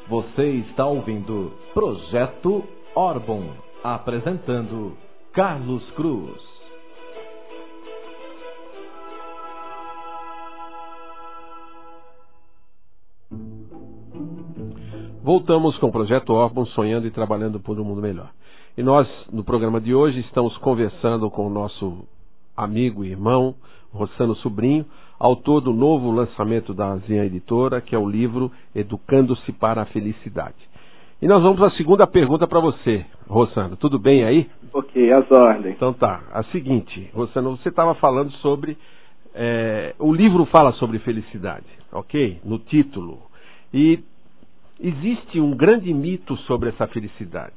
Você está ouvindo Projeto Orbon, apresentando Carlos Cruz. Voltamos com o Projeto Orbon, sonhando e trabalhando por um mundo melhor. E nós, no programa de hoje, estamos conversando com o nosso amigo e irmão, Rossano Sobrinho, autor do novo lançamento da Zinha Editora, que é o livro Educando-se para a Felicidade. E nós vamos à segunda pergunta para você, Rossano. Tudo bem aí? Ok, as ordens. Então tá. A seguinte, Rossano, você estava falando sobre... o livro fala sobre felicidade, ok? No título. E existe um grande mito sobre essa felicidade.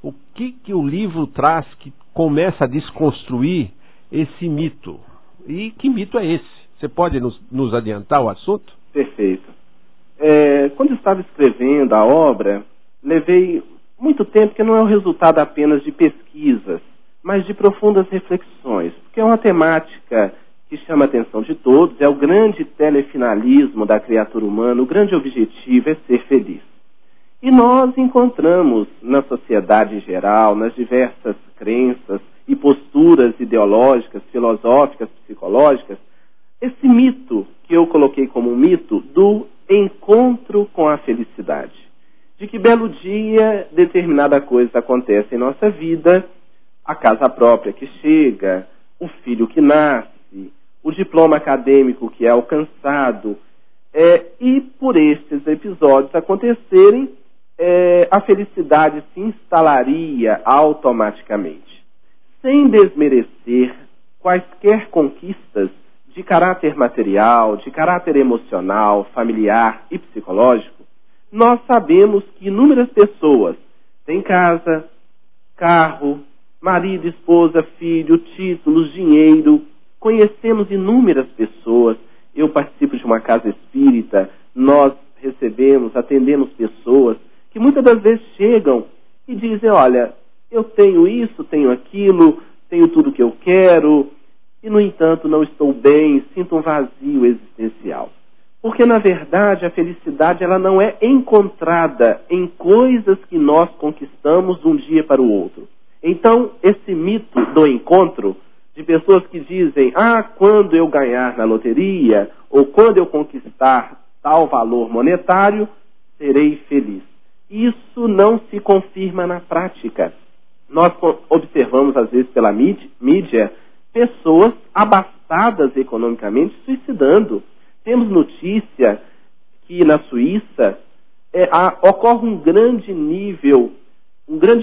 O que o livro traz que começa a desconstruir esse mito? E que mito é esse? Você pode nos adiantar o assunto? Perfeito. Quando eu estava escrevendo a obra, levei muito tempo, que não é o resultado apenas de pesquisas, mas de profundas reflexões, porque é uma temática que chama a atenção de todos, é o grande telefinalismo da criatura humana, o grande objetivo é ser feliz. E nós encontramos na sociedade em geral, nas diversas crenças e posturas ideológicas, filosóficas, psicológicas, esse mito, que eu coloquei como um mito, do encontro com a felicidade. De que belo dia determinada coisa acontece em nossa vida, a casa própria que chega, o filho que nasce, o diploma acadêmico que é alcançado, e por estes episódios acontecerem, a felicidade se instalaria automaticamente, sem desmerecer quaisquer conquistas de caráter material, de caráter emocional, familiar e psicológico. Nós sabemos que inúmeras pessoas têm casa, carro, marido, esposa, filho, títulos, dinheiro. Conhecemos inúmeras pessoas. Eu participo de uma casa espírita, nós atendemos pessoas que muitas das vezes chegam e dizem, olha, eu tenho isso, tenho aquilo, tenho tudo que eu quero, e no entanto não estou bem, sinto um vazio existencial. Porque na verdade a felicidade ela não é encontrada em coisas que nós conquistamos de um dia para o outro. Então esse mito do encontro, de pessoas que dizem, quando eu ganhar na loteria, ou quando eu conquistar tal valor monetário, serei feliz. Isso não se confirma na prática. Nós observamos, às vezes, pela mídia, pessoas abastadas economicamente suicidando. Temos notícia que na Suíça ocorre um grande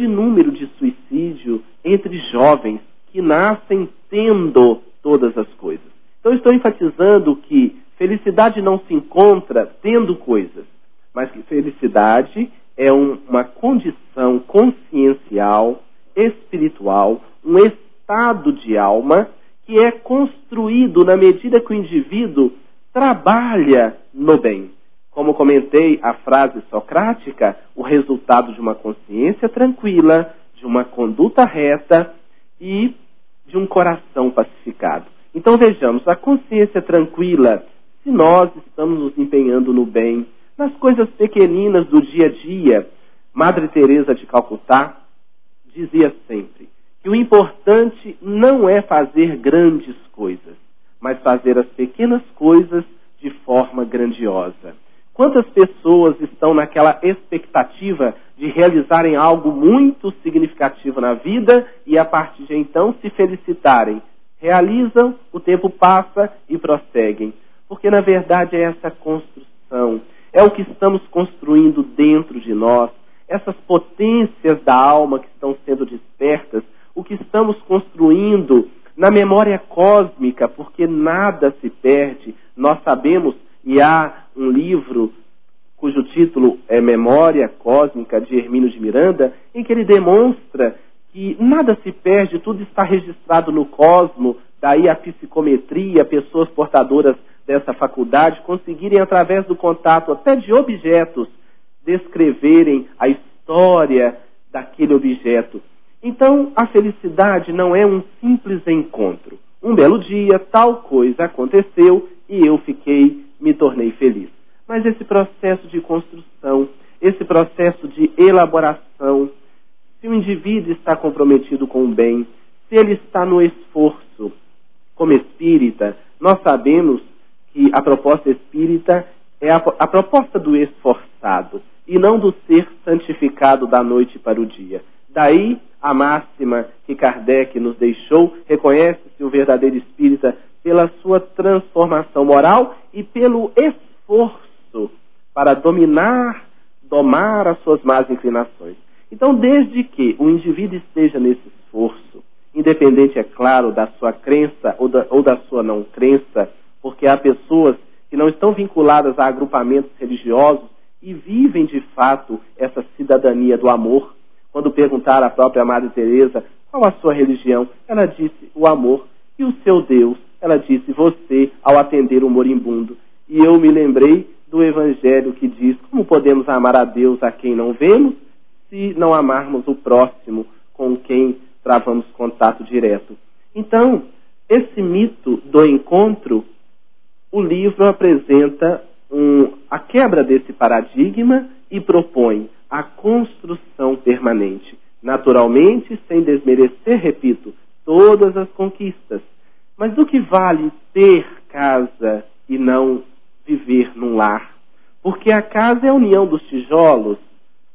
número de suicídio entre jovens que nascem tendo todas as coisas. Então, estou enfatizando que felicidade não se encontra tendo coisas, mas que felicidade é uma condição consciencial, espiritual, um estado de alma que é construído na medida que o indivíduo trabalha no bem. Como comentei, a frase socrática, o resultado de uma consciência tranquila, de uma conduta reta e de um coração pacificado. Então vejamos, a consciência tranquila, se nós estamos nos empenhando no bem, nas coisas pequeninas do dia a dia, Madre Teresa de Calcutá dizia sempre que o importante não é fazer grandes coisas, mas fazer as pequenas coisas de forma grandiosa. Quantas pessoas estão naquela expectativa de realizarem algo muito significativo na vida e a partir de então se felicitarem? Realizam, o tempo passa e prosseguem. Porque na verdade é essa construção, é o que estamos construindo dentro de nós, essas potências da alma que estão sendo despertas, o que estamos construindo na memória cósmica, porque nada se perde. Nós sabemos, e há um livro cujo título é Memória Cósmica, de Hermínio de Miranda, em que ele demonstra que nada se perde, tudo está registrado no cosmo, daí a psicometria, pessoas portadoras dessa faculdade conseguirem, através do contato até de objetos, descreverem a história daquele objeto. Então, a felicidade não é um simples encontro. Um belo dia, tal coisa aconteceu e eu me tornei feliz. Mas esse processo de construção, esse processo de elaboração, se o indivíduo está comprometido com o bem, se ele está no esforço. Como espírita, nós sabemos que a proposta espírita é a proposta do esforçado e não do ser santificado da noite para o dia. Daí a máxima que Kardec nos deixou: reconhece-se o verdadeiro espírita pela sua transformação moral e pelo esforço para domar as suas más inclinações. Então, desde que o indivíduo esteja nesse esforço, independente, é claro, da sua crença ou da sua não crença, porque há pessoas que não estão vinculadas a agrupamentos religiosos e vivem de fato essa cidadania do amor. Quando perguntaram à própria Madre Teresa qual a sua religião, ela disse o amor. E o seu Deus, ela disse você, ao atender o moribundo. E eu me lembrei do Evangelho que diz: como podemos amar a Deus a quem não vemos, se não amarmos o próximo com quem travamos contato direto? Então, esse mito do encontro, o livro apresenta a quebra desse paradigma e propõe a construção permanente. Naturalmente, sem desmerecer, repito, todas as conquistas. Mas do que vale ter casa e não viver num lar? Porque a casa é a união dos tijolos,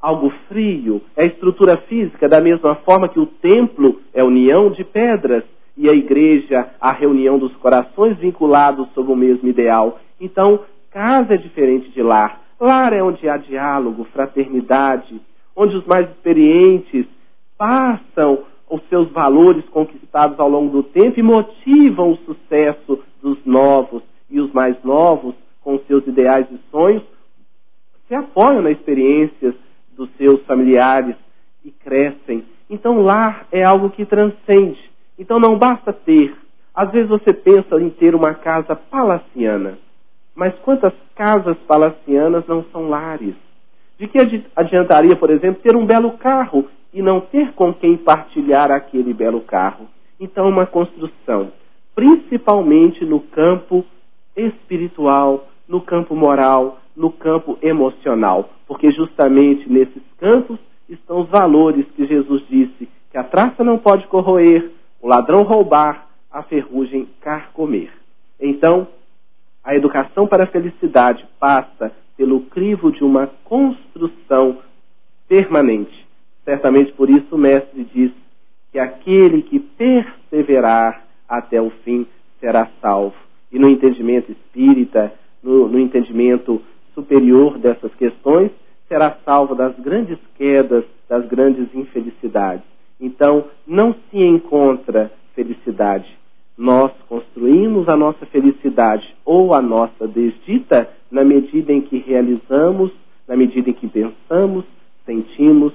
algo frio, é a estrutura física, da mesma forma que o templo é a união de pedras e a igreja a reunião dos corações vinculados sob o mesmo ideal. Então, casa é diferente de lar. Lar é onde há diálogo, fraternidade, onde os mais experientes passam os seus valores conquistados ao longo do tempo e motivam o sucesso dos novos, e os mais novos, com seus ideais e sonhos, se apoiam nas experiências dos seus familiares e crescem. Então, lar é algo que transcende. Então, não basta ter. Às vezes você pensa em ter uma casa palaciana, mas quantas casas palacianas não são lares? De que adiantaria, por exemplo, ter um belo carro e não ter com quem partilhar aquele belo carro? Então, uma construção, principalmente no campo espiritual, no campo moral, no campo emocional, porque justamente nesses campos estão os valores que Jesus disse que a traça não pode corroer, o ladrão roubar, a ferrugem carcomer. Então, a educação para a felicidade passa pelo crivo de uma construção permanente. Certamente por isso o mestre diz que aquele que perseverar até o fim será salvo. E no entendimento espírita, no entendimento superior dessas questões, será salvo das grandes quedas, das grandes infelicidades. Então, não se encontra felicidade. Nós construímos a nossa felicidade ou a nossa desdita na medida em que realizamos, na medida em que pensamos, sentimos